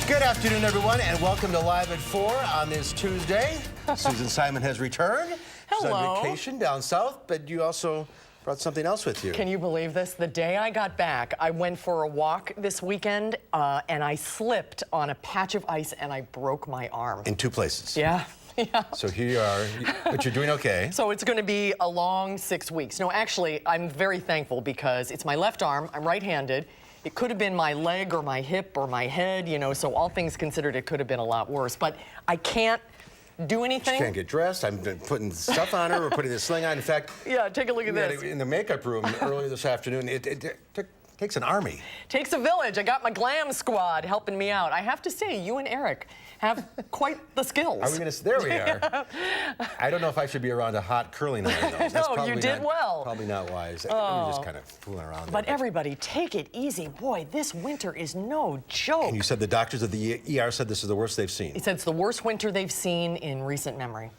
Good afternoon, everyone, and welcome to Live at 4 on this Tuesday. Susan Simon has returned. Hello. She's on vacation down south, but you also brought something else with you. Can you believe this? The day I got back, I went for a walk this weekend, and I slipped on a patch of ice, and I broke my arm. In two places. Yeah. Yeah. So here you are, but you're doing okay. So it's going to be a long 6 weeks. No, actually, I'm very thankful because it's my left arm. I'm right-handed. It could have been my leg or my hip or my head, you know, so all things considered, it could have been a lot worse. But I can't do anything. She can't get dressed. I'm putting stuff on her. We're putting the sling on. In fact, yeah, take a look at this. In the makeup room earlier this afternoon, it takes an army. Takes a village. I got my glam squad helping me out. I have to say, you and Eric have quite the skills. Are we going to? There we are. I don't know if I should be around a hot curling iron, though. That's No, you did well. Probably not wise. We're just kind of fooling around. But everybody, take it easy. Boy, this winter is no joke. And you said the doctors of the ER said this is the worst they've seen. He said it's the worst winter they've seen in recent memory.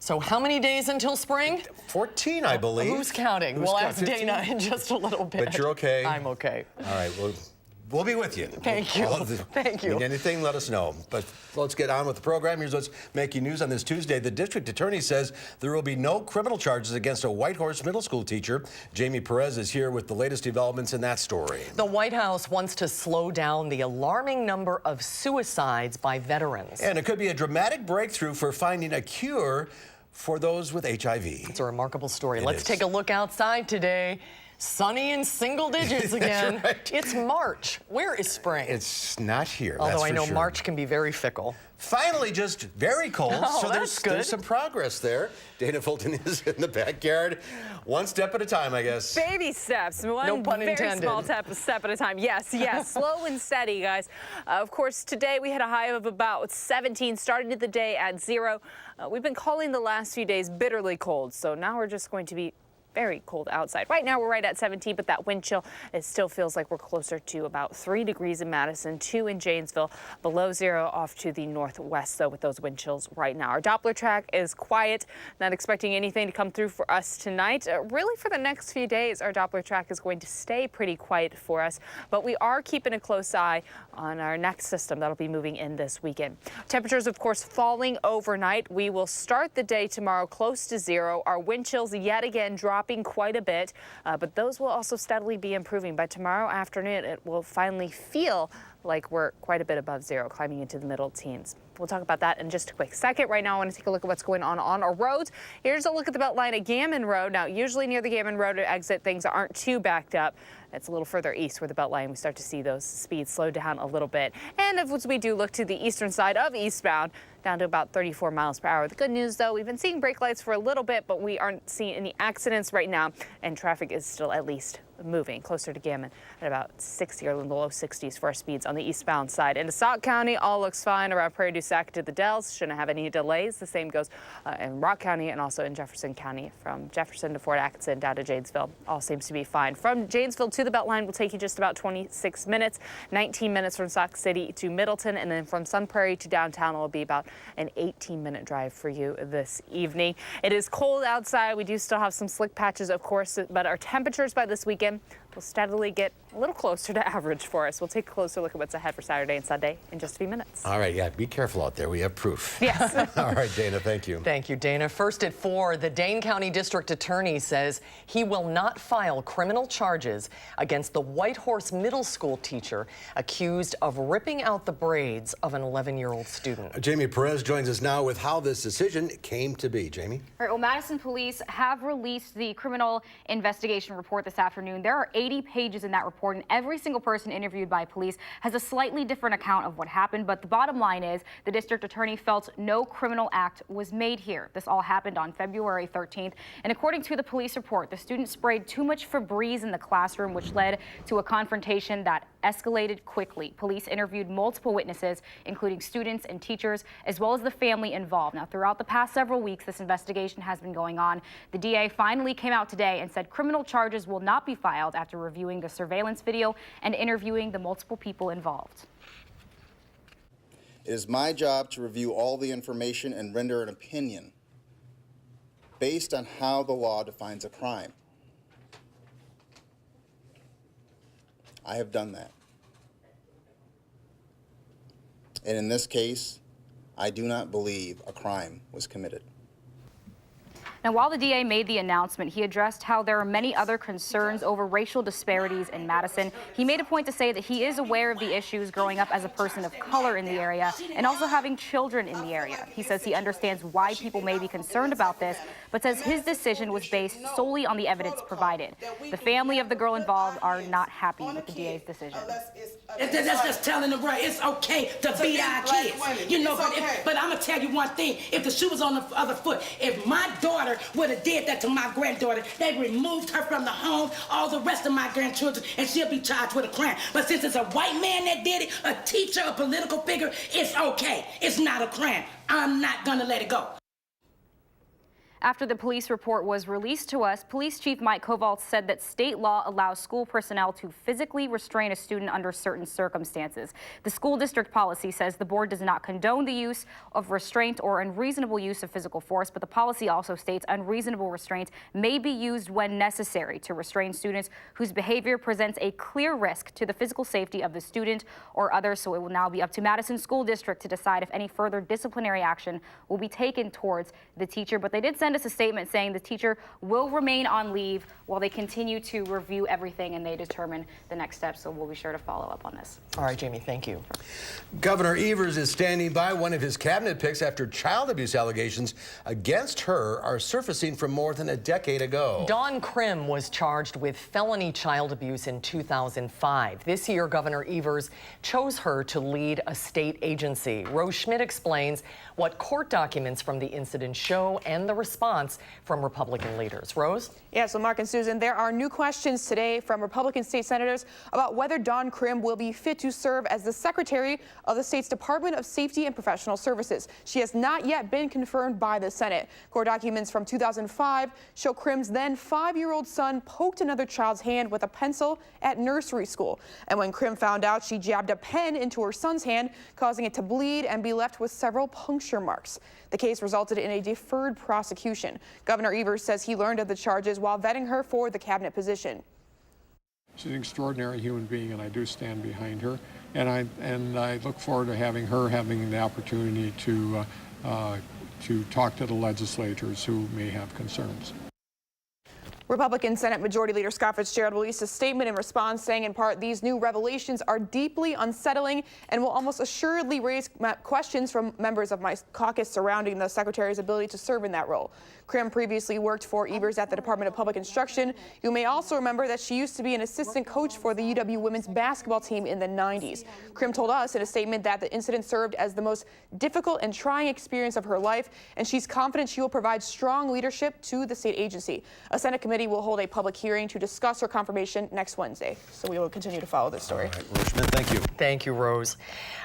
So how many days until spring? 14, I believe. Who's counting? We'll ask Dana in just a little bit. But you're okay. I'm okay. All right, well, we'll be with you. Thank you. Thank you. Need anything, let us know. But let's get on with the program. Here's what's making news on this Tuesday. The district attorney says there will be no criminal charges against a Whitehorse middle school teacher. Jamie Perez is here with the latest developments in that story. The White House wants to slow down the alarming number of suicides by veterans. And it could be a dramatic breakthrough for finding a cure for those with HIV. It's a remarkable story. Let's take a look outside today. Sunny in single digits again. That's right. It's March. Where is spring? It's not here. Although I know sure. March can be very fickle. Finally, just very cold. Oh, so that's good. There's some progress there. Dana Fulton is in the backyard. One step at a time, I guess. Baby steps. One No pun very intended. small step at a time. Yes, yes. Slow and steady, guys. Of course, today we had a high of about 17, started the day at 0. We've been calling the last few days bitterly cold, so now we're just going to be very cold outside. Right now we're right at 17, but that wind chill, it still feels like we're closer to about 3 degrees in Madison, 2 in Janesville, below 0 off to the northwest, though, with those wind chills right now. Our Doppler track is quiet, not expecting anything to come through for us tonight. Really, for the next few days, our Doppler track is going to stay pretty quiet for us, but we are keeping a close eye on our next system that'll be moving in this weekend. Temperatures, of course, falling overnight. We will start the day tomorrow close to 0. Our wind chills yet again dropping quite a bit, but those will also steadily be improving. By tomorrow afternoon, it will finally feel like we're quite a bit above 0, climbing into the middle teens. We'll talk about that in just a quick second. Right now, I want to take a look at what's going on our roads. Here's a look at the Beltline at Gammon Road. Now, usually near the Gammon Road exit, things aren't too backed up. It's a little further east where the Beltline, we start to see those speeds slow down a little bit. And as we do look to the eastern side of eastbound, down to about 34 miles per hour. The good news, though, we've been seeing brake lights for a little bit, but we aren't seeing any accidents right now, and traffic is still at least moving closer to Gammon at about 60 or in the low 60s for our speeds on the eastbound side. Into Sauk County, all looks fine around Prairie du Sac to the Dells. Shouldn't have any delays. The same goes in Rock County and also in Jefferson County from Jefferson to Fort Atkinson down to Janesville. All seems to be fine. From Janesville to the Beltline will take you just about 26 minutes, 19 minutes from Sauk City to Middleton, and then from Sun Prairie to downtown it will be about an 18-minute drive for you this evening. It is cold outside. We do still have some slick patches, of course, but our temperatures by this weekend will steadily get a little closer to average for us. We'll take a closer look at what's ahead for Saturday and Sunday in just a few minutes. All right, yeah, be careful out there. We have proof. Yes. All right, Dana, thank you. Thank you, Dana. First at 4, the Dane County District Attorney says he will not file criminal charges against the Whitehorse middle school teacher accused of ripping out the braids of an 11-year-old student. Jamie Perez joins us now with how this decision came to be. Jamie? All right, well, Madison police have released the criminal investigation report this afternoon. There are 80 pages in that report, and every single person interviewed by police has a slightly different account of what happened. But the bottom line is the district attorney felt no criminal act was made here. This all happened on February 13th. And according to the police report, the student sprayed too much Febreze in the classroom, which led to a confrontation that escalated quickly. Police interviewed multiple witnesses, including students and teachers, as well as the family involved. Now, throughout the past several weeks, this investigation has been going on. The DA finally came out today and said criminal charges will not be filed after reviewing the surveillance video and interviewing the multiple people involved. It is my job to review all the information and render an opinion based on how the law defines a crime. I have done that. And in this case, I do not believe a crime was committed. Now, while the DA made the announcement, he addressed how there are many other concerns over racial disparities in Madison. He made a point to say that he is aware of the issues growing up as a person of color in the area and also having children in the area. He says he understands why people may be concerned about this, but says his decision was based solely on the evidence provided. The family of the girl involved are not happy with the DA's decision. That's just telling them, right, it's okay to beat our kids. You know, but I'm going to tell you one thing. If the shoe was on the other foot, if my daughter would have did that to my granddaughter, they removed her from the home, all the rest of my grandchildren, and she'll be charged with a crime. But since it's a white man that did it, a teacher, a political figure, it's okay. It's not a crime. I'm not going to let it go. After the police report was released to us, Police Chief Mike Koval said that state law allows school personnel to physically restrain a student under certain circumstances. The school district policy says the board does not condone the use of restraint or unreasonable use of physical force, but the policy also states unreasonable restraint may be used when necessary to restrain students whose behavior presents a clear risk to the physical safety of the student or others. So it will now be up to Madison School District to decide if any further disciplinary action will be taken towards the teacher. But they did send us a statement saying the teacher will remain on leave while they continue to review everything and they determine the next steps. So we'll be sure to follow up on this. All right, Jamie, thank you. Governor Evers is standing by one of his cabinet picks after child abuse allegations against her are surfacing from more than a decade ago. Dawn Krim was charged with felony child abuse in 2005. This year, Governor Evers chose her to lead a state agency. Rose Schmidt explains what court documents from the incident show and the response from Republican leaders. Rose? Yeah, so Mark and Susan, there are new questions today from Republican state senators about whether Dawn Krim will be fit to serve as the secretary of the state's Department of Safety and Professional Services. She has not yet been confirmed by the Senate. Court documents from 2005 show Krim's then 5-year-old son poked another child's hand with a pencil at nursery school. And when Krim found out, she jabbed a pen into her son's hand, causing it to bleed and be left with several puncture marks. The case resulted in a deferred prosecution. Governor Evers says he learned of the charges while vetting her for the cabinet position. She's an extraordinary human being, and I do stand behind her. And I look forward to having the opportunity to talk to the legislators who may have concerns. Republican Senate Majority Leader Scott Fitzgerald released a statement in response saying, in part, these new revelations are deeply unsettling and will almost assuredly raise questions from members of my caucus surrounding the secretary's ability to serve in that role. Krim previously worked for Evers at the Department of Public Instruction. You may also remember that she used to be an assistant coach for the UW women's basketball team in the 90s. Krim told us in a statement that the incident served as the most difficult and trying experience of her life, and she's confident she will provide strong leadership to the state agency. A Senate committee will hold a public hearing to discuss her confirmation next Wednesday. So we will continue to follow this story. All right, Rose Schmidt, thank you. Thank you, Rose.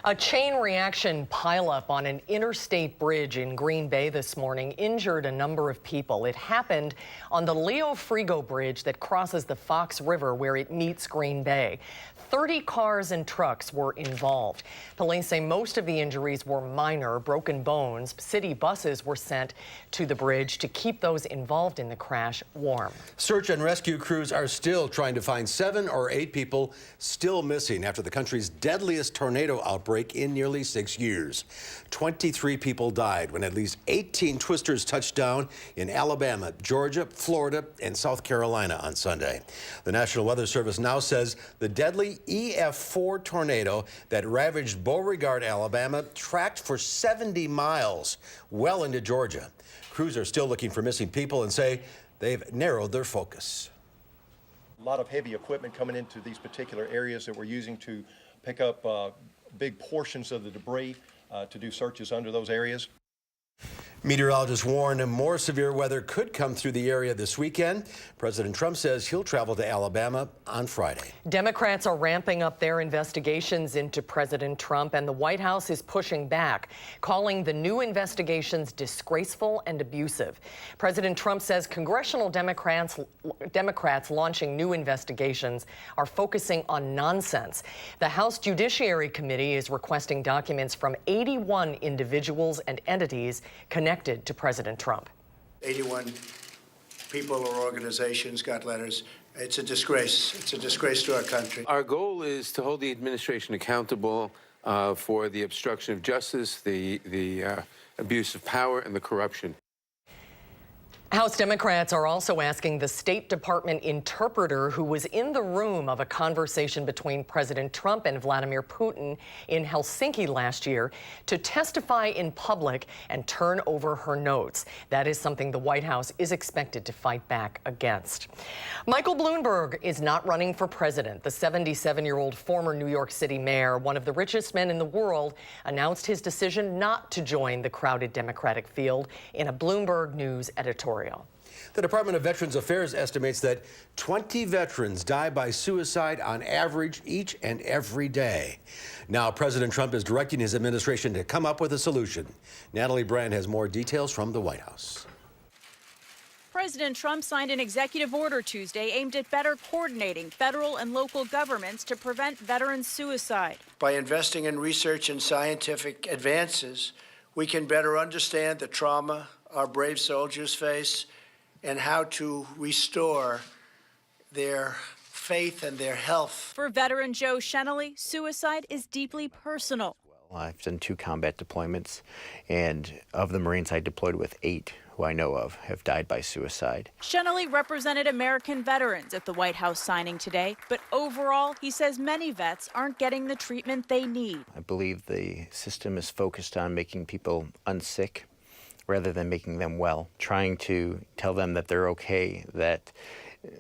A chain reaction pileup on an interstate bridge in Green Bay this morning injured a number of people. It happened on the Leo Frigo Bridge that crosses the Fox River where it meets Green Bay. 30 cars and trucks were involved. Police say most of the injuries were minor, broken bones. City buses were sent to the bridge to keep those involved in the crash warm. Search and rescue crews are still trying to find 7 or 8 people still missing after the country's deadliest tornado outbreak in nearly 6 years. 23 people died when at least 18 twisters touched down in Alabama, Georgia, Florida, and South Carolina on Sunday. The National Weather Service now says the deadly EF4 tornado that ravaged Beauregard, Alabama, tracked for 70 miles well into Georgia. Crews are still looking for missing people and say they've narrowed their focus. A lot of heavy equipment coming into these particular areas that we're using to pick up big portions of the debris to do searches under those areas. Meteorologists warn more severe weather could come through the area this weekend. President Trump says he'll travel to Alabama on Friday. Democrats are ramping up their investigations into President Trump, and the White House is pushing back, calling the new investigations disgraceful and abusive. President Trump says congressional Democrats launching new investigations are focusing on nonsense. The House Judiciary Committee is requesting documents from 81 individuals and entities connected to President Trump. 81 people or organizations got letters. It's a disgrace. It's a disgrace to our country. Our goal is to hold the administration accountable for the obstruction of justice, the abuse of power, and the corruption. House Democrats are also asking the State Department interpreter who was in the room of a conversation between President Trump and Vladimir Putin in Helsinki last year to testify in public and turn over her notes. That is something the White House is expected to fight back against. Michael Bloomberg is not running for president. The 77-year-old former New York City mayor, one of the richest men in the world, announced his decision not to join the crowded Democratic field in a Bloomberg News editorial. The Department of Veterans Affairs estimates that 20 veterans die by suicide on average each and every day. Now, President Trump is directing his administration to come up with a solution. Natalie Brand has more details from the White House. President Trump signed an executive order Tuesday aimed at better coordinating federal and local governments to prevent veteran suicide. By investing in research and scientific advances, we can better understand the trauma our brave soldiers face and how to restore their faith and their health. For veteran Joe Shenley, suicide is deeply personal. I've done 2 combat deployments, and of the Marines I deployed with, 8 who I know of have died by suicide. Shenley represented American veterans at the White House signing today, but overall, he says many vets aren't getting the treatment they need. I believe the system is focused on making people unsick rather than making them well, trying to tell them that they're okay, that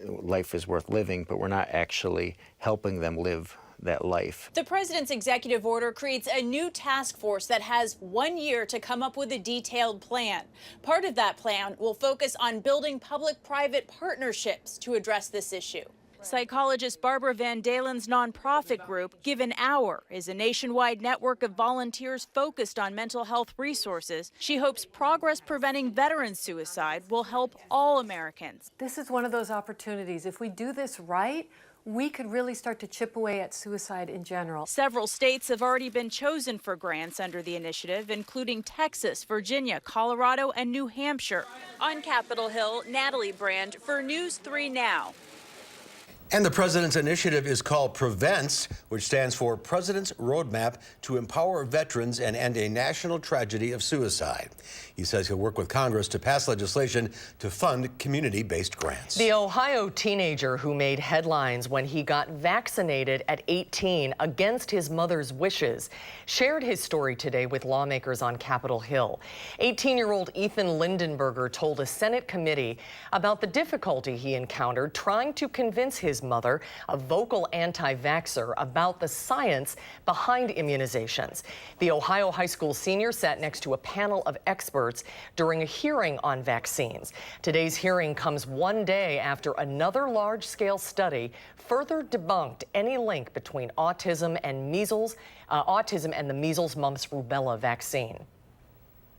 life is worth living, but we're not actually helping them live that life. The president's executive order creates a new task force that has 1 year to come up with a detailed plan. Part of that plan will focus on building public-private partnerships to address this issue. Psychologist Barbara Van Dalen's nonprofit group, Give an Hour, is a nationwide network of volunteers focused on mental health resources. She hopes progress preventing veteran suicide will help all Americans. This is one of those opportunities. If we do this right, we could really start to chip away at suicide in general. Several states have already been chosen for grants under the initiative, including Texas, Virginia, Colorado, and New Hampshire. On Capitol Hill, Natalie Brand for News 3 Now. And the president's initiative is called PREVENTS, which stands for President's Roadmap to Empower Veterans and End a National Tragedy of Suicide. He says he'll work with Congress to pass legislation to fund community-based grants. The Ohio teenager who made headlines when he got vaccinated at 18 against his mother's wishes shared his story today with lawmakers on Capitol Hill. 18-year-old Ethan Lindenberger told a Senate committee about the difficulty he encountered trying to convince his mother, a vocal anti-vaxxer, about the science behind immunizations. The Ohio high school senior sat next to a panel of experts during a hearing on vaccines. Today's hearing comes 1 day after another large-scale study further debunked any link between autism and the measles, mumps, rubella vaccine.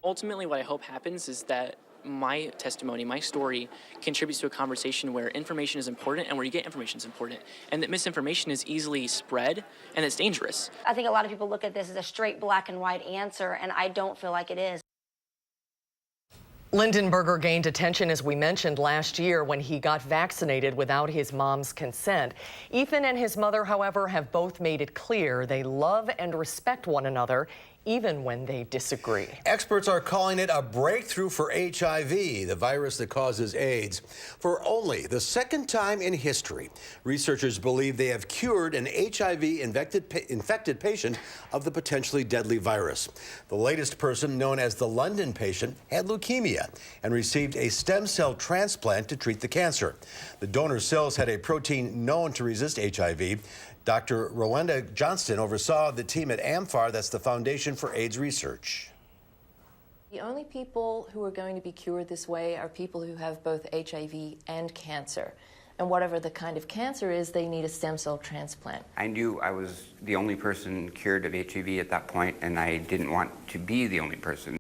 Ultimately, what I hope happens is that my testimony, my story, contributes to a conversation where information is important and where you get information is important, and that misinformation is easily spread and it's dangerous. I think a lot of people look at this as a straight black and white answer, and I don't feel like it is. Lindenberger gained attention, as we mentioned, last year when he got vaccinated without his mom's consent. Ethan and his mother, however, have both made it clear they love and respect one another, even when they disagree. Experts are calling it a breakthrough for HIV, the virus that causes AIDS. For only the second time in history, researchers believe they have cured an HIV-infected patient of the potentially deadly virus. The latest person, known as the London patient, had leukemia and received a stem cell transplant to treat the cancer. The donor cells had a protein known to resist HIV. Dr. Rowenda Johnston oversaw the team at AMFAR, that's the Foundation for AIDS Research. The only people who are going to be cured this way are people who have both HIV and cancer. And whatever the kind of cancer is, they need a stem cell transplant. I knew I was the only person cured of HIV at that point, and I didn't want to be the only person.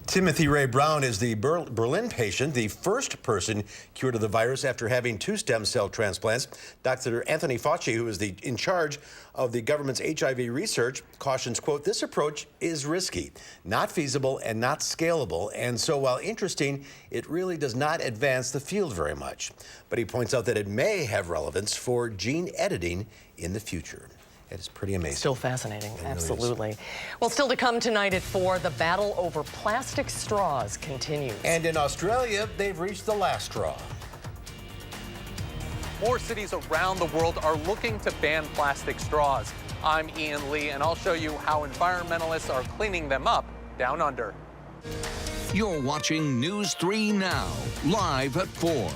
Timothy Ray Brown is the Berlin patient, the first person cured of the virus after having 2 stem cell transplants. Dr. Anthony Fauci, who is in charge of the government's HIV research, cautions, quote, "This approach is risky, not feasible, and not scalable. And so while interesting, it really does not advance the field very much." But he points out that it may have relevance for gene editing in the future. It is pretty amazing. Still fascinating, It really absolutely. Well, still to come tonight at 4, the battle over plastic straws continues. And in Australia, they've reached the last straw. More cities around the world are looking to ban plastic straws. I'm Ian Lee, and I'll show you how environmentalists are cleaning them up down under. You're watching News 3 Now, live at 4.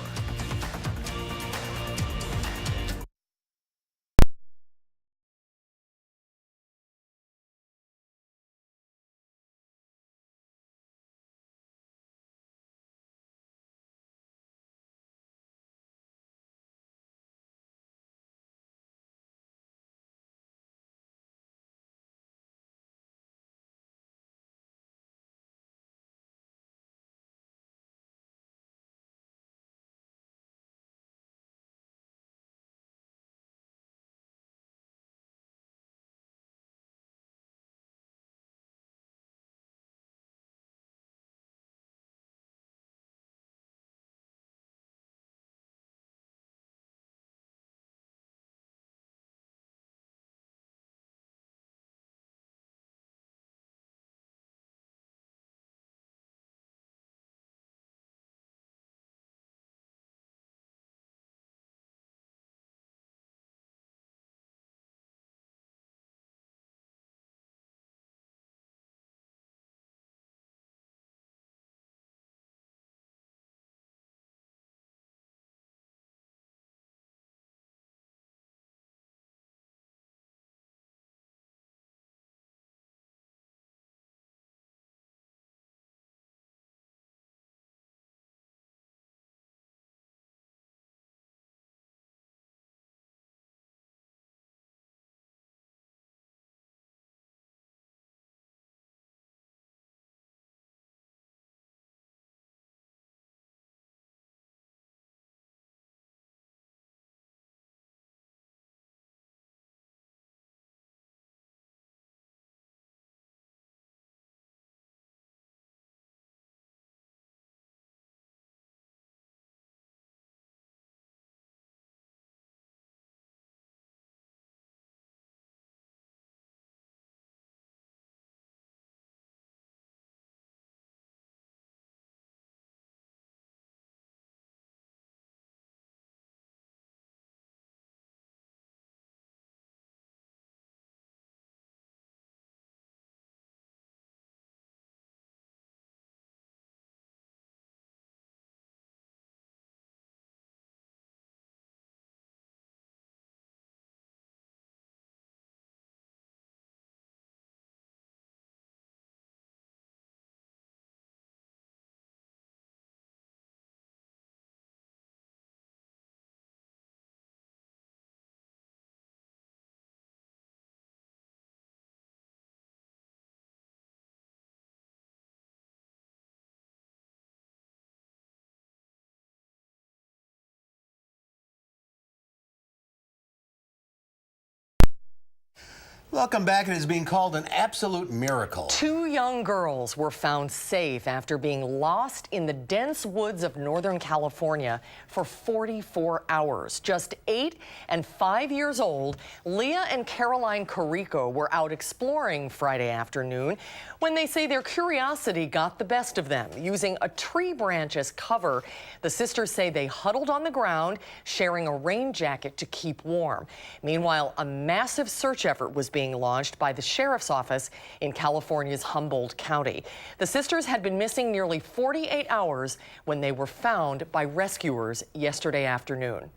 Welcome back. It is being called an absolute miracle. 2 young girls were found safe after being lost in the dense woods of Northern California for 44 hours. Just 8 and 5 years old, Leah and Caroline Carrico were out exploring Friday afternoon when they say their curiosity got the best of them. Using a tree branch as cover, the sisters say they huddled on the ground, sharing a rain jacket to keep warm. Meanwhile, a massive search effort was being launched by the sheriff's office in California's Humboldt County. The sisters had been missing nearly 48 hours when they were found by rescuers yesterday afternoon.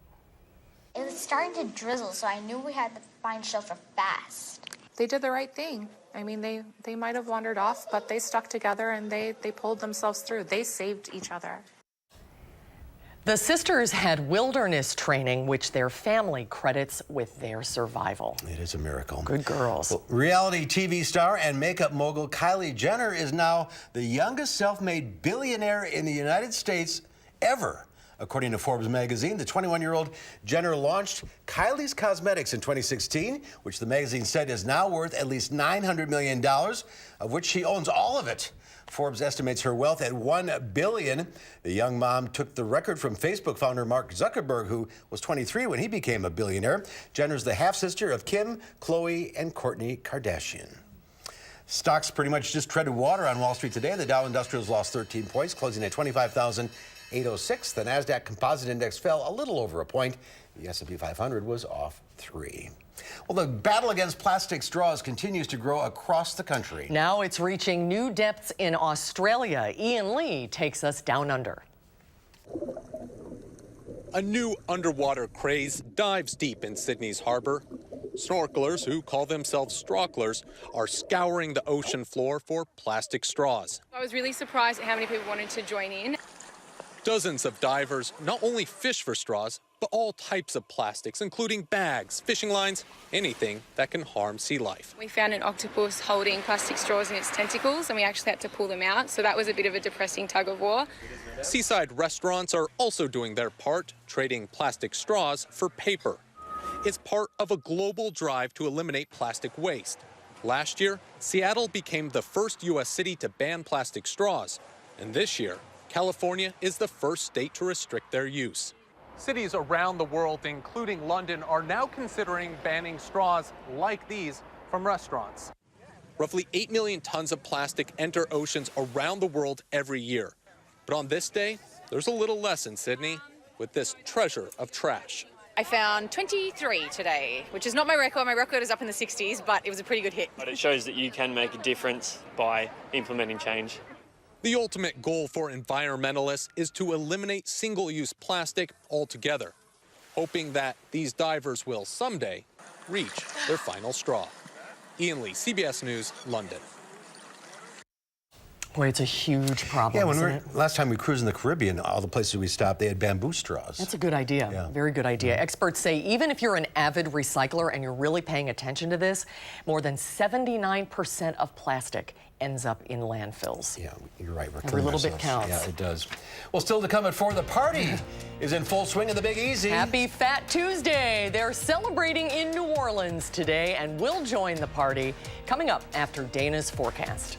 It was starting to drizzle, so I knew we had to find shelter fast. They did the right thing. I mean, they might have wandered off, but they stuck together and they pulled themselves through. They saved each other. The sisters had wilderness training, which their family credits with their survival. It is a miracle. Good girls. Well, reality TV star and makeup mogul Kylie Jenner is now the youngest self-made billionaire in the United States ever. According to Forbes magazine, the 21-year-old Jenner launched Kylie's Cosmetics in 2016, which the magazine said is now worth at least $900 million, of which she owns all of it. Forbes estimates her wealth at $1 billion. The young mom took the record from Facebook founder Mark Zuckerberg, who was 23 when he became a billionaire. Jenner's the half-sister of Kim, Khloe, and Kourtney Kardashian. Stocks pretty much just treaded water on Wall Street today. The Dow Industrials lost 13 points, closing at 25,806. The Nasdaq Composite Index fell a little over a point. The S&P 500 was off 3. Well, the battle against plastic straws continues to grow across the country. Now it's reaching new depths in Australia. Ian Lee takes us down under. A new underwater craze dives deep in Sydney's harbor. Snorkelers, who call themselves strocklers, are scouring the ocean floor for plastic straws. I was really surprised at how many people wanted to join in. Dozens of divers not only fish for straws, but all types of plastics, including bags, fishing lines, anything that can harm sea life. We found an octopus holding plastic straws in its tentacles, and we actually had to pull them out, so that was a bit of a depressing tug of war. Seaside restaurants are also doing their part, trading plastic straws for paper. It's part of a global drive to eliminate plastic waste. Last year, Seattle became the first U.S. city to ban plastic straws, and this year, California is the first state to restrict their use. Cities around the world, including London, are now considering banning straws like these from restaurants. Roughly 8 million tons of plastic enter oceans around the world every year. But on this day, there's a little less in Sydney with this treasure of trash. I found 23 today, which is not my record. My record is up in the 60s, but it was a pretty good hit. But it shows that you can make a difference by implementing change. The ultimate goal for environmentalists is to eliminate single-use plastic altogether, hoping that these divers will someday reach their final straw. Ian Lee, CBS News, London. Boy, it's a huge problem, Yeah, isn't it? last time we cruised in the Caribbean, all the places we stopped, they had bamboo straws. That's a good idea. Yeah. Very good idea. Experts say even if you're an avid recycler and you're really paying attention to this, more than 79% of plastic ends up in landfills. Yeah, you're right. We're Every killing little bit ourselves. counts. Yeah, it does. Well, still to come at 4, the party is in full swing in the Big Easy. Happy Fat Tuesday. They're celebrating in New Orleans today, and we'll join the party coming up after Dana's forecast.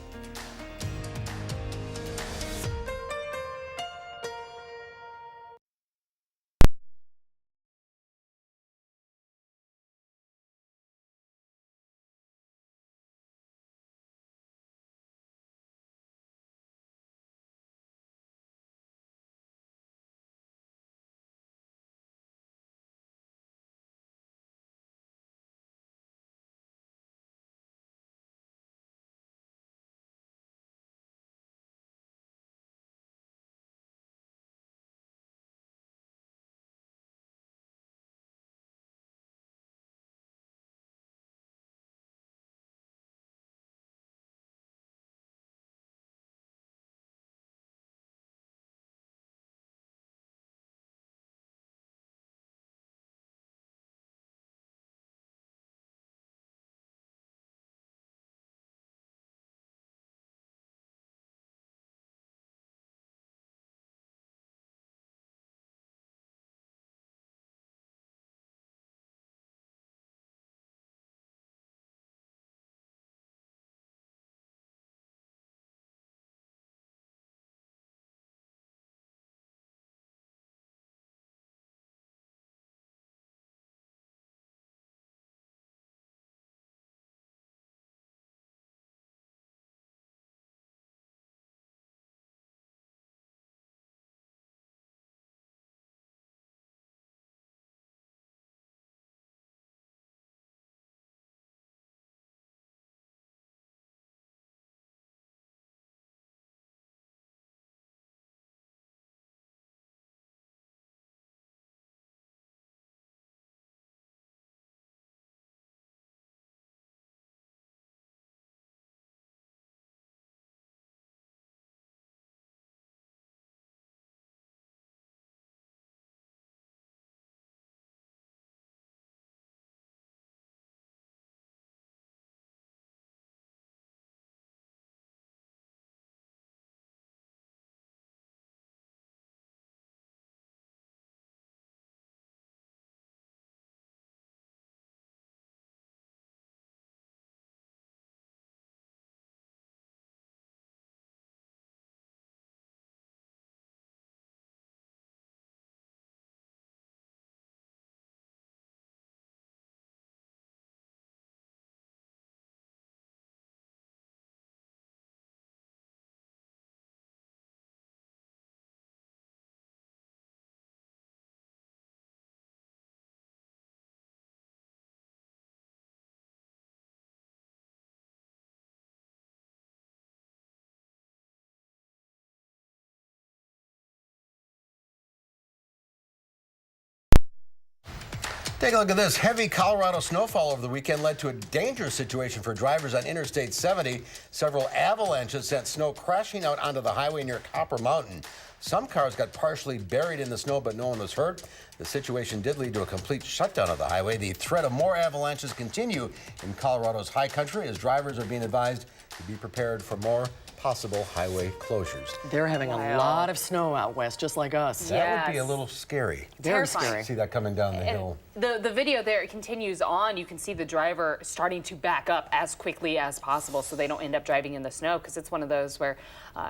Take a look at this. Heavy Colorado snowfall over the weekend led to a dangerous situation for drivers on Interstate 70. Several avalanches sent snow crashing out onto the highway near Copper Mountain. Some cars got partially buried in the snow, but no one was hurt. The situation did lead to a complete shutdown of the highway. The threat of more avalanches continue in Colorado's high country as drivers are being advised to be prepared for more possible highway closures. They're having a lot of snow out west, just like us. That would be a little scary. Very Terrifying. scary. See that coming down the hill. The video there, it continues on. You can see the driver starting to back up as quickly as possible so they don't end up driving in the snow, because it's one of those where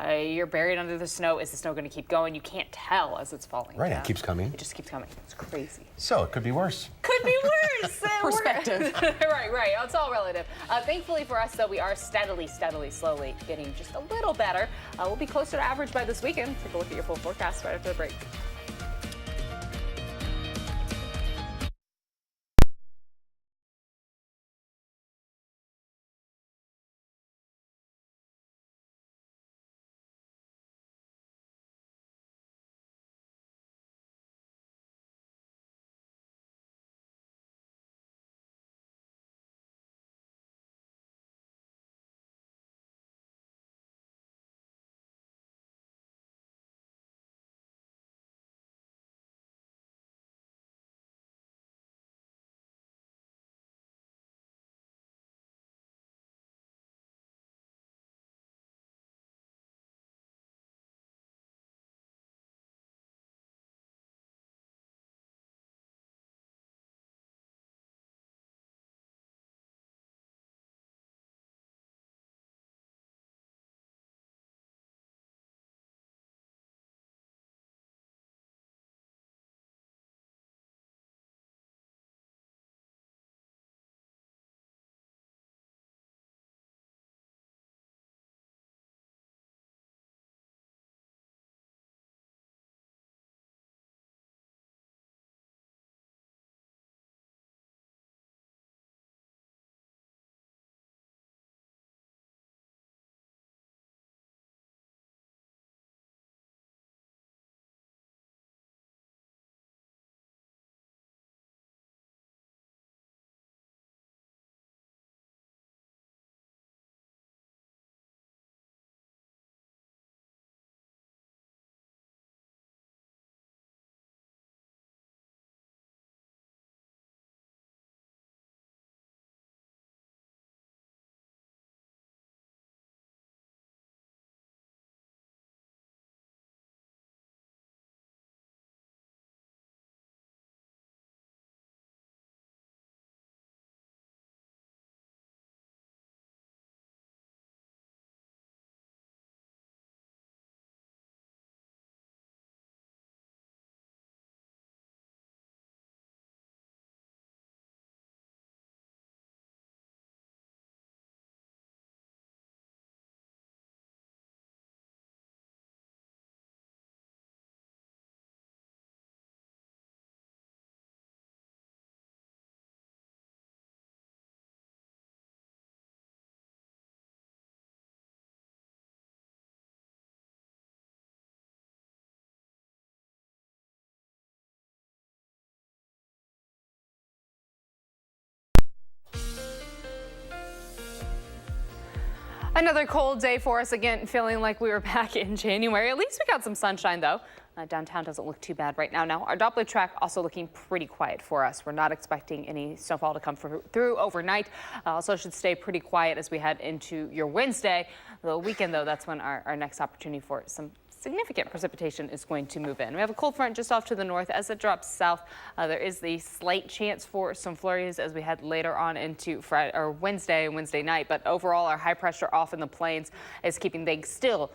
you're buried under the snow. Is the snow going to keep going? You can't tell as it's falling Right, down. it keeps coming. It just keeps coming. It's crazy. So it could be worse. Could be worse. Perspective. Right. It's all relative. Thankfully for us, though, we are steadily, slowly getting just a little better. We'll be closer to average by this weekend. Take a look at your full forecast right after the break. Another cold day for us again, feeling like we were back in January. At least we got some sunshine, though. Downtown doesn't look too bad right now. Now, our Doppler track also looking pretty quiet for us. We're not expecting any snowfall to come through overnight. Also should stay pretty quiet as we head into your Wednesday. The weekend, though, that's when our next opportunity for some significant precipitation is going to move in. We have a cold front just off to the north. As it drops south, there is the slight chance for some flurries as we head later on into Friday or Wednesday and Wednesday night. But overall, our high pressure off in the plains is keeping things still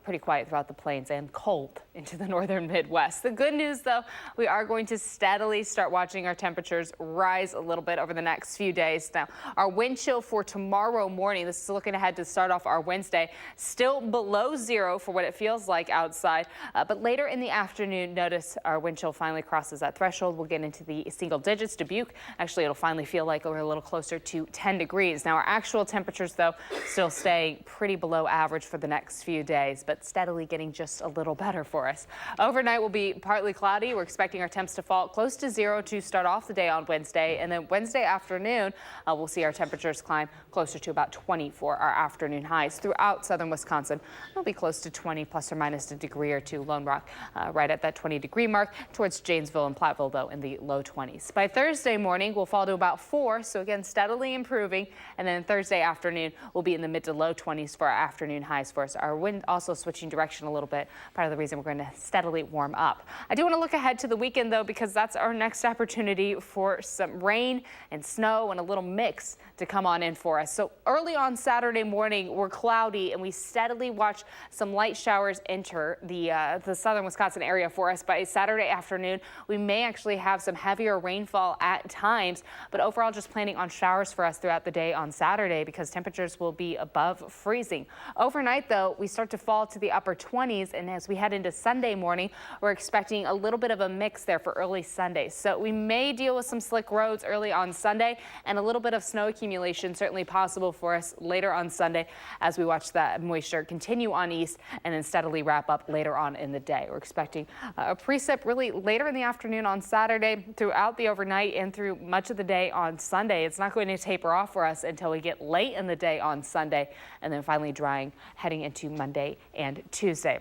pretty quiet throughout the plains and cold into the northern Midwest. The good news, though, we are going to steadily start watching our temperatures rise a little bit over the next few days. Now, our wind chill for tomorrow morning, this is looking ahead to start off our Wednesday, still below zero for what it feels like outside. But later in the afternoon, notice our wind chill finally crosses that threshold. We'll get into the single digits. Dubuque, actually, it'll finally feel like we're a little closer to 10 degrees. Now, our actual temperatures, though, still staying pretty below average for the next few days. days, but steadily getting just a little better for us. Overnight will be partly cloudy. We're expecting our temps to fall close to 0 to start off the day on Wednesday, and then Wednesday afternoon, we'll see our temperatures climb closer to about 20 for our afternoon highs. Throughout southern Wisconsin, it'll be close to 20 plus or minus a degree or two. Lone Rock right at that 20-degree mark. Towards Janesville and Platteville, though, in the low 20s. By Thursday morning, we'll fall to about 4, so again, steadily improving. And then Thursday afternoon, we'll be in the mid to low 20s for our afternoon highs for us. Our wind also switching direction a little bit, part of the reason we're going to steadily warm up. I do want to look ahead to the weekend, though, because that's our next opportunity for some rain and snow and a little mix to come on in for us. So early on Saturday morning, we're cloudy, and we steadily watch some light showers enter the southern Wisconsin area for us. By Saturday afternoon, we may actually have some heavier rainfall at times, but overall just planning on showers for us throughout the day on Saturday because temperatures will be above freezing. Overnight, though, we start to fall to the upper 20s, and as we head into Sunday morning, we're expecting a little bit of a mix there for early Sunday. So we may deal with some slick roads early on Sunday, and a little bit of snow accumulation certainly possible for us later on Sunday as we watch that moisture continue on east and then steadily wrap up later on in the day. We're expecting a precip really later in the afternoon on Saturday, throughout the overnight, and through much of the day on Sunday. It's not going to taper off for us until we get late in the day on Sunday, and then finally drying heading into Monday and Tuesday.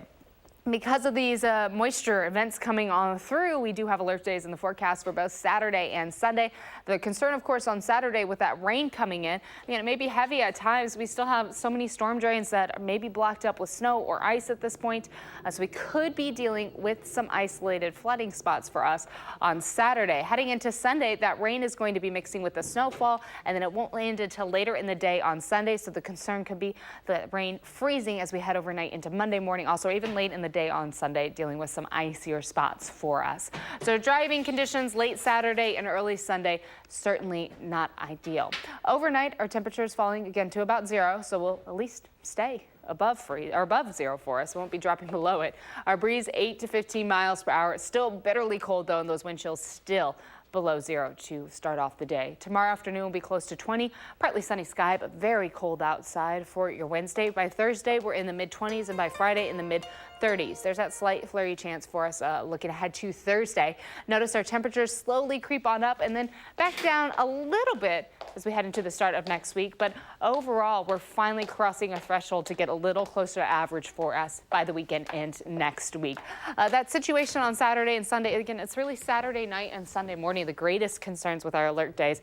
Because of these moisture events coming on through, we do have alert days in the forecast for both Saturday and Sunday. The concern, of course, on Saturday with that rain coming in, it may be heavy at times. We still have so many storm drains that may be blocked up with snow or ice at this point. So we could be dealing with some isolated flooding spots for us on Saturday. Heading into Sunday, that rain is going to be mixing with the snowfall, and then it won't land until later in the day on Sunday. So the concern could be the rain freezing as we head overnight into Monday morning, also even late in the day on Sunday, dealing with some icier spots for us. So driving conditions late Saturday and early Sunday, certainly not ideal. Overnight, our temperatures falling again to about 0, so we'll at least stay above 0 for us. We won't be dropping below it. Our breeze 8 to 15 miles per hour. It's still bitterly cold, though, and those wind chills still below 0 to start off the day. Tomorrow afternoon will be close to 20, partly sunny sky, but very cold outside for your Wednesday. By Thursday, we're in the mid-20s, and by Friday in the mid-30s. There's that slight flurry chance for us looking ahead to Thursday. Notice our temperatures slowly creep on up and then back down a little bit as we head into the start of next week. But overall, we're finally crossing a threshold to get a little closer to average for us by the weekend and next week. That situation on Saturday and Sunday, again, it's really Saturday night and Sunday morning the greatest concerns with our alert days.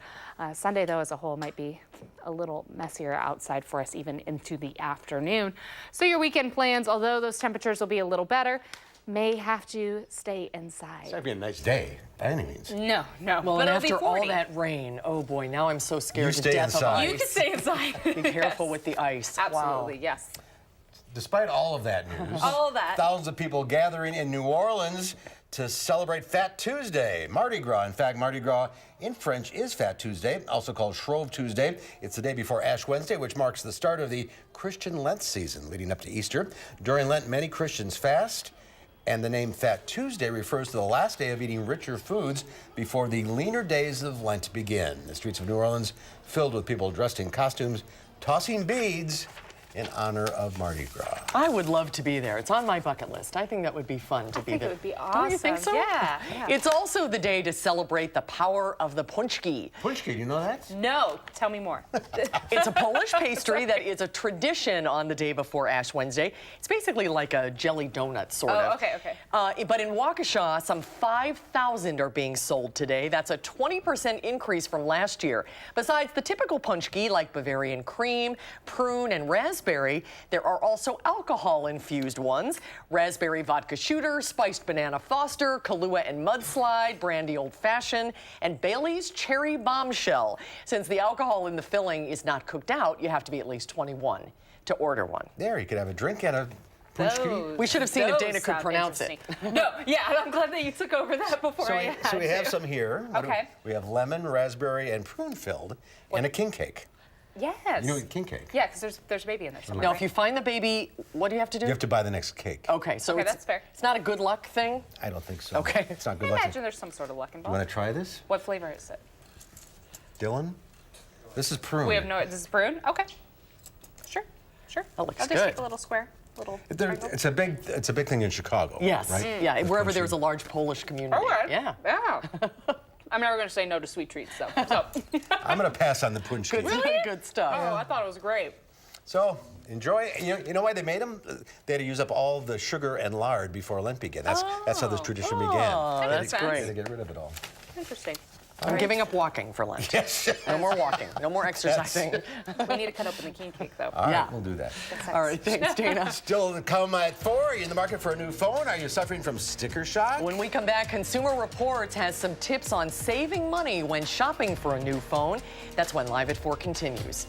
Sunday, though, as a whole, might be a little messier outside for us even into the afternoon. So your weekend plans, although those temperatures will be a little better, may have to stay inside. It's going to be a nice day, by any means. No. Well, but and it'll be after 40. all that rain, oh boy, now I'm so scared You to stay death inside. of ice. You can stay inside. Be careful with the ice. Absolutely, Wow. yes. Despite all of that news, All of that. thousands of people gathering in New Orleans to celebrate Fat Tuesday, Mardi Gras. In fact, Mardi Gras in French is Fat Tuesday, also called Shrove Tuesday. It's the day before Ash Wednesday, which marks the start of the Christian Lent season leading up to Easter. During Lent, many Christians fast, and the name Fat Tuesday refers to the last day of eating richer foods before the leaner days of Lent begin. The streets of New Orleans filled with people dressed in costumes, tossing beads in honor of Mardi Gras. I would love to be there. It's on my bucket list. I think that would be fun to be there. I think it would be awesome. Don't you think so? Yeah. It's also the day to celebrate the power of the punchki. Punchki, do you know that? No. Tell me more. It's a Polish pastry that is a tradition on the day before Ash Wednesday. It's basically like a jelly donut, sort of. Oh, okay. But in Waukesha, some 5,000 are being sold today. That's a 20% increase from last year. Besides the typical punchki, like Bavarian cream, prune, and raspberry, there are also alcohol-infused ones. Raspberry vodka shooter, spiced banana foster, Kahlua and mudslide, brandy old-fashioned, and Bailey's cherry bombshell. Since the alcohol in the filling is not cooked out, you have to be at least 21 to order one. There, you could have a drink and a punchki. We should have seen if Dana could pronounce it. No, yeah, I'm glad that you took over that before I had So we have to. some here. Okay. We have lemon, raspberry, and prune filled, and a king cake. Yes. You know king cake? Yeah, because there's a baby in there somewhere. Now, right? if you find the baby, what do you have to do? You have to buy the next cake. Okay, so Okay, it's, that's fair. it's not a good luck thing? I don't think so. Okay. It's not I good luck. imagine there's some sort of luck You involved. want to try this? What flavor is it? Dylan? This is prune. We have no. This is prune. Okay. Sure. That looks I'll just good. take a little square. little. It's a big thing in Chicago. Yes. Right? Yeah. Wherever there's a large Polish community. Okay. Yeah. Yeah. I'm never going to say no to sweet treats, though. So. I'm going to pass on the punchki. Good stuff. Oh, I thought it was great. So enjoy. You know why they made them? They had to use up all the sugar and lard before Lent began. That's how this tradition began. Oh, that's great. They had to get rid of it all. Interesting. I'm giving up walking for Lent. Yes. No more walking. No more exercising. We need to cut open the king cake, though. All right, we'll do that. All right, thanks, Dana. Still to come at 4. Are you in the market for a new phone? Are you suffering from sticker shock? When we come back, Consumer Reports has some tips on saving money when shopping for a new phone. That's when Live at 4 continues.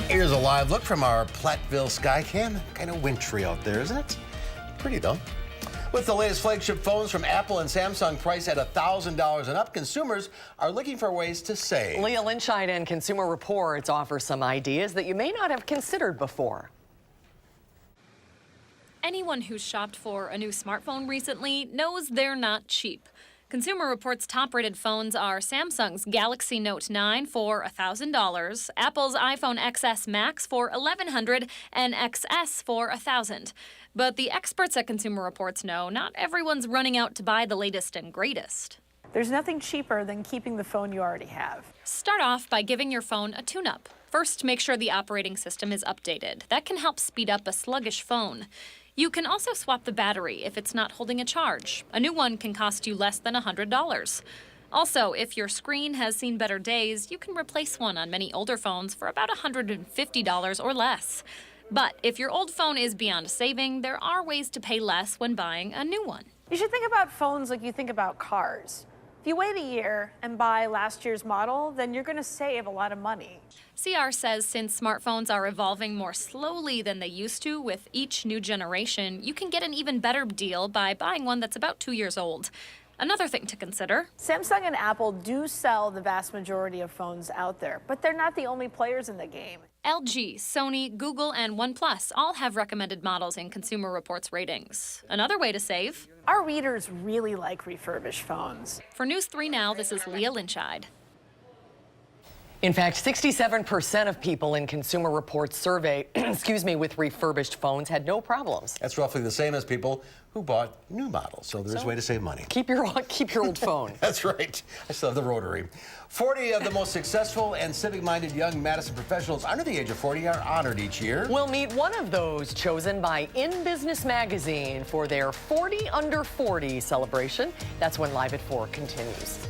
Here's a live look from our Platteville Skycam. Kind of wintry out there, isn't it? Pretty though. With the latest flagship phones from Apple and Samsung priced at $1,000 and up, consumers are looking for ways to save. Leah Lynchide and Consumer Reports offer some ideas that you may not have considered before. Anyone who's shopped for a new smartphone recently knows they're not cheap. Consumer Reports' top-rated phones are Samsung's Galaxy Note 9 for $1,000, Apple's iPhone XS Max for $1,100, and XS for $1,000. But the experts at Consumer Reports know not everyone's running out to buy the latest and greatest. There's nothing cheaper than keeping the phone you already have. Start off by giving your phone a tune-up. First, make sure the operating system is updated. That can help speed up a sluggish phone. You can also swap the battery if it's not holding a charge. A new one can cost you less than $100. Also, if your screen has seen better days, you can replace one on many older phones for about $150 or less. But if your old phone is beyond saving, there are ways to pay less when buying a new one. You should think about phones like you think about cars. If you wait a year and buy last year's model, then you're going to save a lot of money. CR says since smartphones are evolving more slowly than they used to with each new generation, you can get an even better deal by buying one that's about 2 years old. Another thing to consider. Samsung and Apple do sell the vast majority of phones out there, but they're not the only players in the game. LG, Sony, Google, and OnePlus all have recommended models in Consumer Reports ratings. Another way to save. Our readers really like refurbished phones. For News 3 Now, this is Leah Lynchide. In fact, 67% of people in Consumer Reports survey, with refurbished phones had no problems. That's roughly the same as people who bought new models. So there's a way to save money. Keep your old phone. That's right. I still have the rotary. 40 of the most successful and civic-minded young Madison professionals under the age of 40 are honored each year. We'll meet one of those chosen by In Business Magazine for their 40 Under 40 celebration. That's when Live at 4 continues.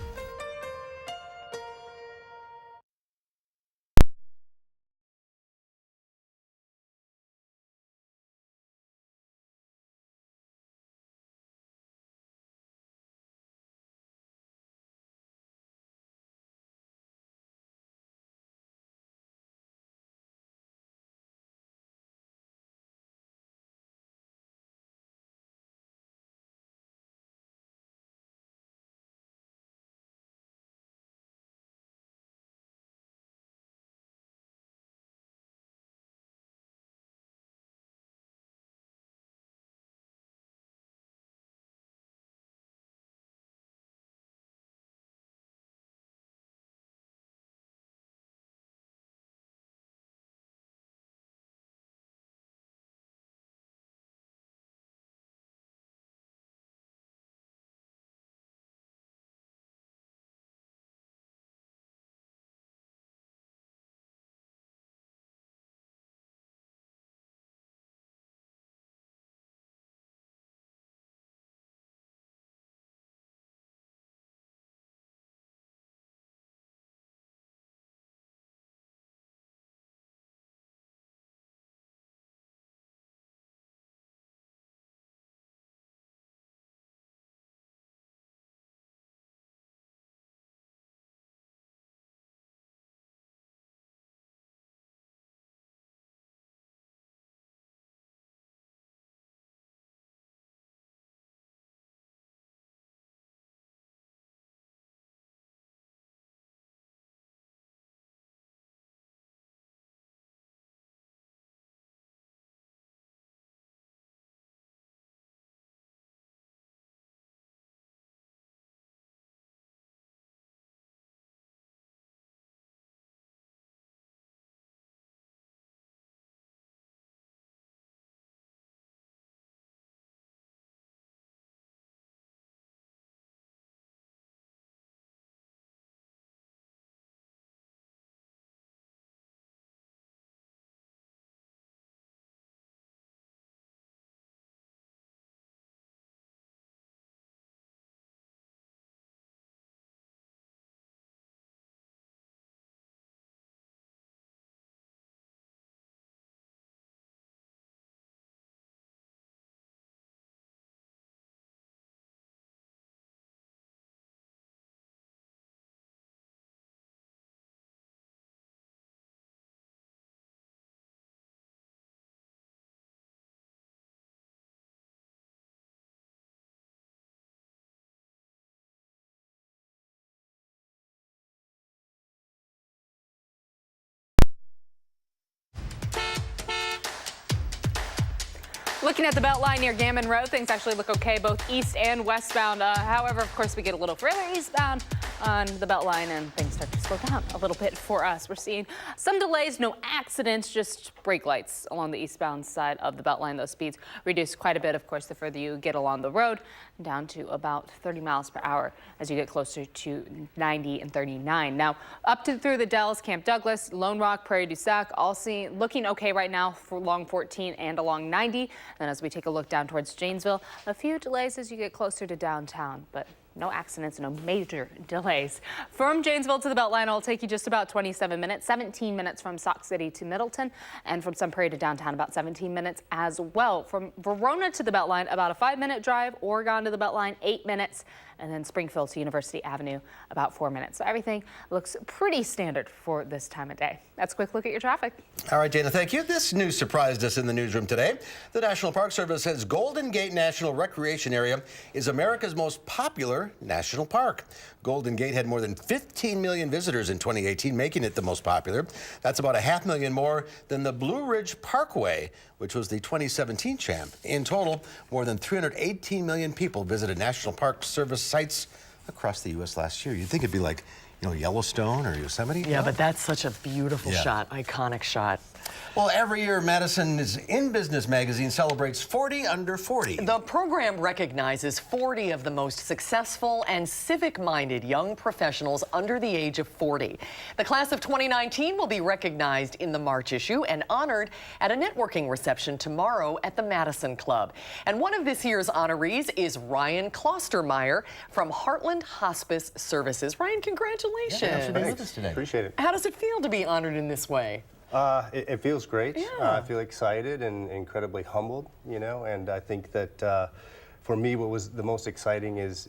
Looking at the Beltline near Gammon Road, things actually look okay, both east and westbound. However, of course, we get a little further eastbound on the Beltline and things start to slow down a little bit for us. We're seeing some delays, no accidents, just brake lights along the eastbound side of the Beltline. Those speeds reduce quite a bit, of course, the further you get along the road, down to about 30 miles per hour as you get closer to 90 and 39. Now, up to through the Dells, Camp Douglas, Lone Rock, Prairie du Sac, all looking okay right now for along 14 and along 90. Then as we take a look down towards Janesville, a few delays as you get closer to downtown, but no accidents, no major delays. From Janesville to the Beltline, it'll take you just about 27 minutes, 17 minutes from Sauk City to Middleton, and from Sun Prairie to downtown about 17 minutes as well. From Verona to the Beltline, about a 5-minute drive. Oregon to the Beltline, 8 minutes. And then Springfield to University Avenue, about 4 minutes. So everything looks pretty standard for this time of day. That's a quick look at your traffic. All right, Dana, thank you. This news surprised us in the newsroom today. The National Park Service says Golden Gate National Recreation Area is America's most popular national park. Golden Gate had more than 15 million visitors in 2018, making it the most popular. That's about 500,000 more than the Blue Ridge Parkway, which was the 2017 champ. In total, more than 318 million people visited National Park Service sites across the U.S. last year. You'd think it'd be like, you know, Yellowstone or Yosemite. Yeah, but that's such a beautiful shot, iconic shot. Well, every year, Madison's In Business magazine celebrates 40 under 40. The program recognizes 40 of the most successful and civic-minded young professionals under the age of 40. The class of 2019 will be recognized in the March issue and honored at a networking reception tomorrow at the Madison Club. And one of this year's honorees is Ryan Klostermeyer from Heartland Hospice Services. Ryan, congratulations. Yeah, thanks for being with us today. Appreciate it. How does it feel to be honored in this way? It feels great. Yeah. I feel excited and incredibly humbled, you know, and I think that for me what was the most exciting is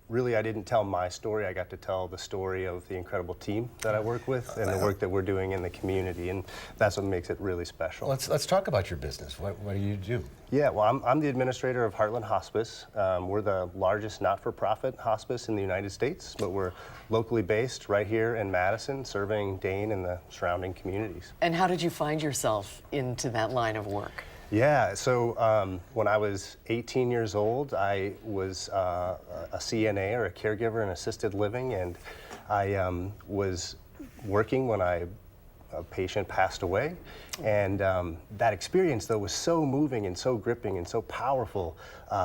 really I didn't tell my story. I got to tell the story of the incredible team that I work with and the work that we're doing in the community, and that's what makes it really special. Let's talk about your business. What do you do? Yeah, well, I'm the administrator of Heartland Hospice. We're the largest not-for-profit hospice in the United States, but we're locally based right here in Madison, serving Dane and the surrounding communities. And how did you find yourself into that line of work? Yeah, so when I was 18 years old, I was a CNA, or a caregiver in assisted living, and I was working when a patient passed away. And that experience, though, was so moving and so gripping and so powerful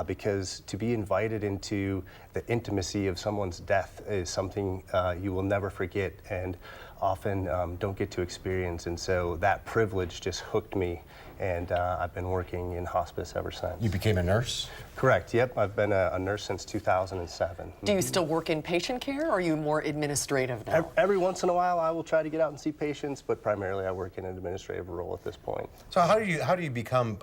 because to be invited into the intimacy of someone's death is something you will never forget and often don't get to experience. And so that privilege just hooked me, and I've been working in hospice ever since. You became a nurse? Correct, yep. I've been a nurse since 2007. Do you still work in patient care, or are you more administrative now? Every once in a while, I will try to get out and see patients, but primarily I work in an administrative role at this point. So how do you become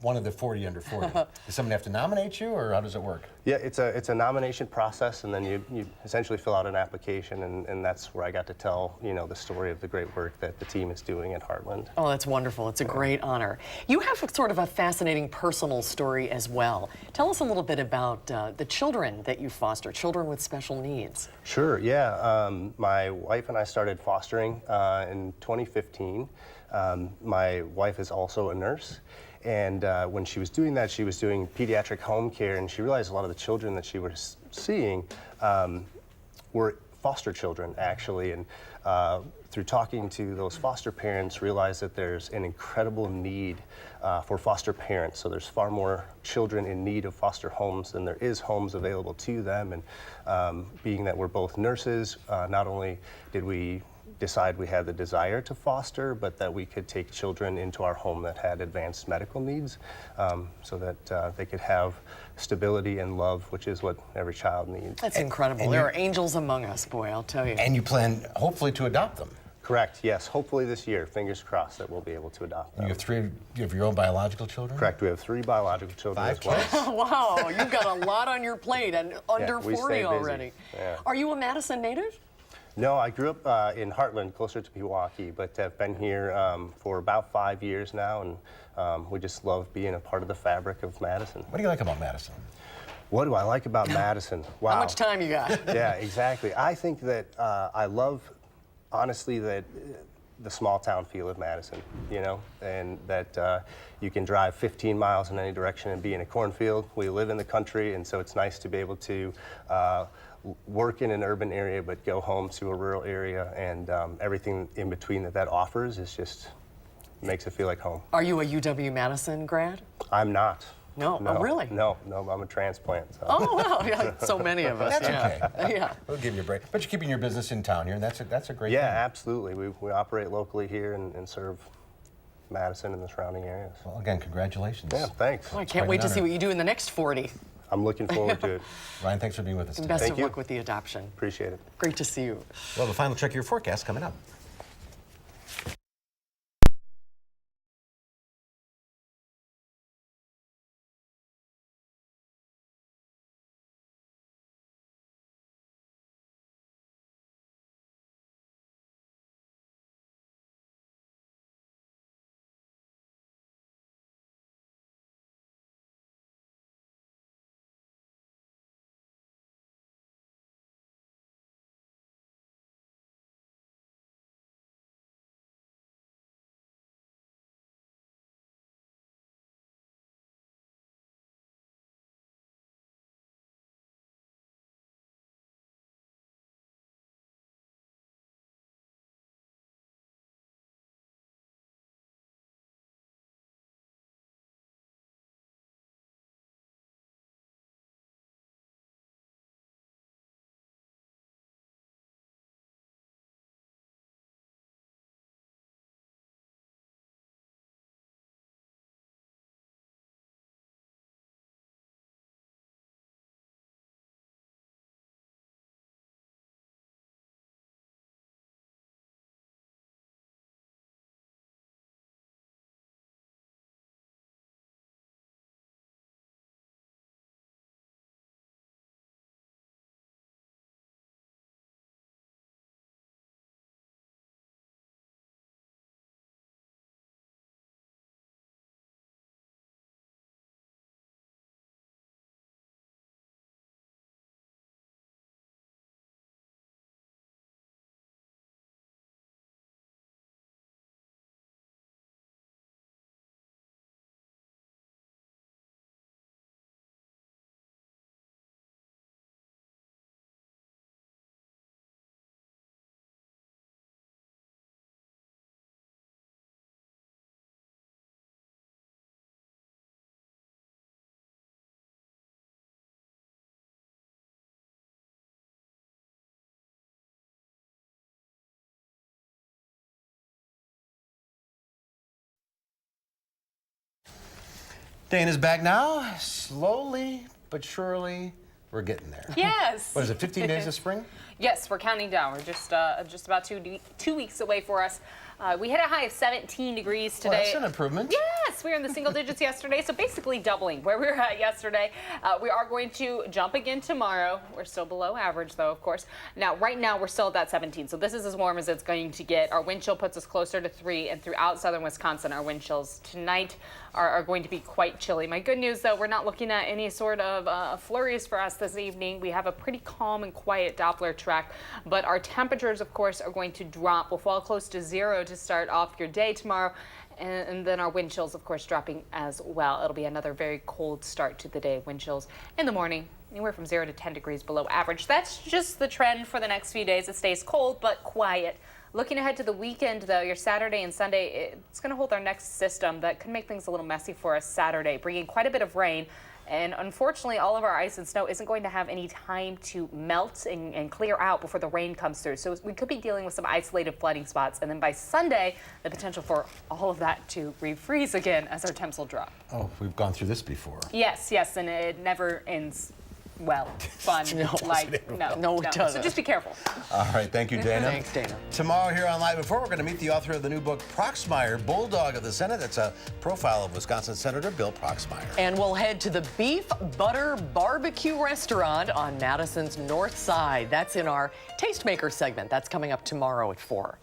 one of the 40 under 40? Does someone have to nominate you, or how does it work? Yeah, it's a nomination process, and then you essentially fill out an application, and that's where I got to tell, you know, the story of the great work that the team is doing at Heartland. Oh, that's wonderful. It's a great honor. You have sort of a fascinating personal story as well. Tell us a little bit about the children that you foster, children with special needs. Sure, yeah. My wife and I started fostering in 2015. My wife is also a nurse. And when she was doing that, she was doing pediatric home care, and she realized a lot of the children that she was seeing were foster children, actually. And through talking to those foster parents, realized that there's an incredible need for foster parents. So there's far more children in need of foster homes than there is homes available to them. And being that we're both nurses, not only did we decide we had the desire to foster, but that we could take children into our home that had advanced medical needs so that they could have stability and love, which is what every child needs. That's incredible. There are angels among us, boy, I'll tell you. And you plan, hopefully, to adopt them. Correct, yes. Hopefully this year, fingers crossed, that we'll be able to adopt them. You have your own biological children? Correct, we have 3 biological children as well. Wow, you've got a lot on your plate and under 40 already. Yeah. Are you a Madison native? No, I grew up in Heartland, closer to Pewaukee, but I've been here for about 5 years now, and we just love being a part of the fabric of Madison. What do you like about Madison? What do I like about Madison? Wow. How much time you got? Yeah, exactly. I think that I love, honestly, that the small town feel of Madison, you know, and that you can drive 15 miles in any direction and be in a cornfield. We live in the country, and so it's nice to be able to work in an urban area but go home to a rural area, and everything in between that offers is just makes it feel like home. Are you a UW-Madison grad? I'm not. No. Oh, really? No, I'm a transplant. So. Oh, wow, yeah, so many of us. That's okay. Yeah. We'll give you a break. But you're keeping your business in town here, and that's a great thing. Yeah, absolutely. We operate locally here and serve Madison and the surrounding areas. Well, again, congratulations. Yeah, thanks. Oh, I can't wait to see what you do in the next 40. I'm looking forward to it. Ryan, thanks for being with us today. Best Thank of you. luck with the adoption. Appreciate it. Great to see you. Well, the final check of your forecast coming up. Dana's back now. Slowly but surely, we're getting there. Yes. What is it, 15 days of spring? Yes, we're counting down. We're just about 2 weeks away for us. We hit a high of 17 degrees today. Well, that's an improvement. Yes, we were in the single digits yesterday, so basically doubling where we were at yesterday. We are going to jump again tomorrow. We're still below average, though, of course. Now, right now, we're still at that 17, so this is as warm as it's going to get. Our wind chill puts us closer to 3, and throughout southern Wisconsin, our wind chills tonight are going to be quite chilly. My good news, though, we're not looking at any sort of flurries for us this evening. We have a pretty calm and quiet Doppler track, but our temperatures, of course, are going to drop. We'll fall close to 0 to start off your day tomorrow, and then our wind chills, of course, dropping as well. It'll be another very cold start to the day. Wind chills in the morning, anywhere from 0 to 10 degrees below average. That's just the trend for the next few days. It stays cold but quiet. Looking ahead to the weekend, though, your Saturday and Sunday, it's going to hold our next system that could make things a little messy for us Saturday, bringing quite a bit of rain. And unfortunately, all of our ice and snow isn't going to have any time to melt and clear out before the rain comes through. So we could be dealing with some isolated flooding spots. And then by Sunday, the potential for all of that to refreeze again as our temps will drop. Oh, we've gone through this before. Yes, and it never ends well, fun. No, it doesn't. So just be careful. All right, thank you, Dana. Thanks, Dana. Tomorrow here on Live at 4, we're going to meet the author of the new book, Proxmire, Bulldog of the Senate. That's a profile of Wisconsin Senator Bill Proxmire. And we'll head to the Beef Butter Barbecue Restaurant on Madison's North Side. That's in our Tastemaker segment. That's coming up tomorrow at 4.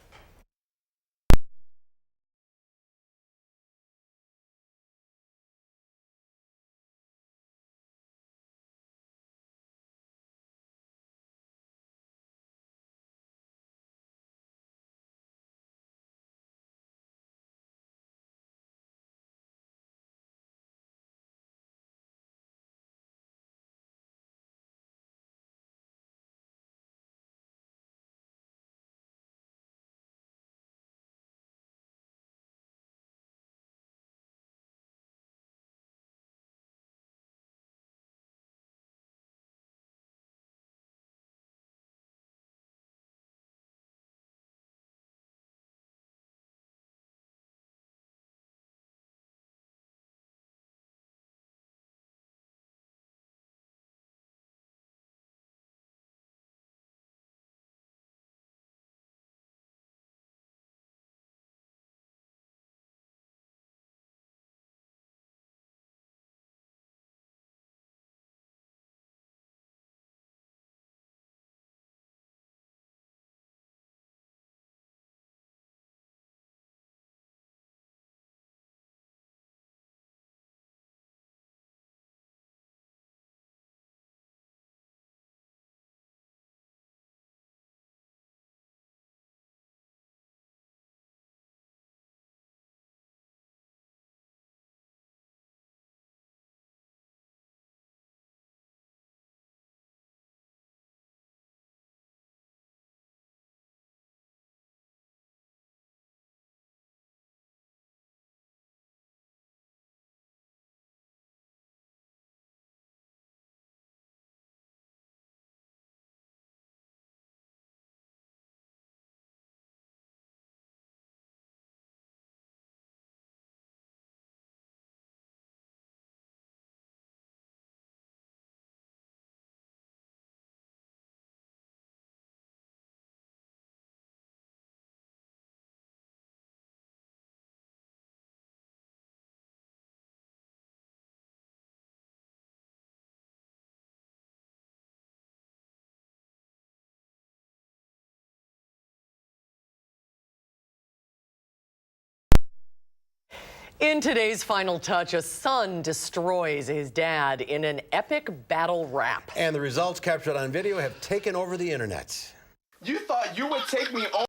In today's Final Touch, a son destroys his dad in an epic battle rap. And the results captured on video have taken over the internet. You thought you would take me on?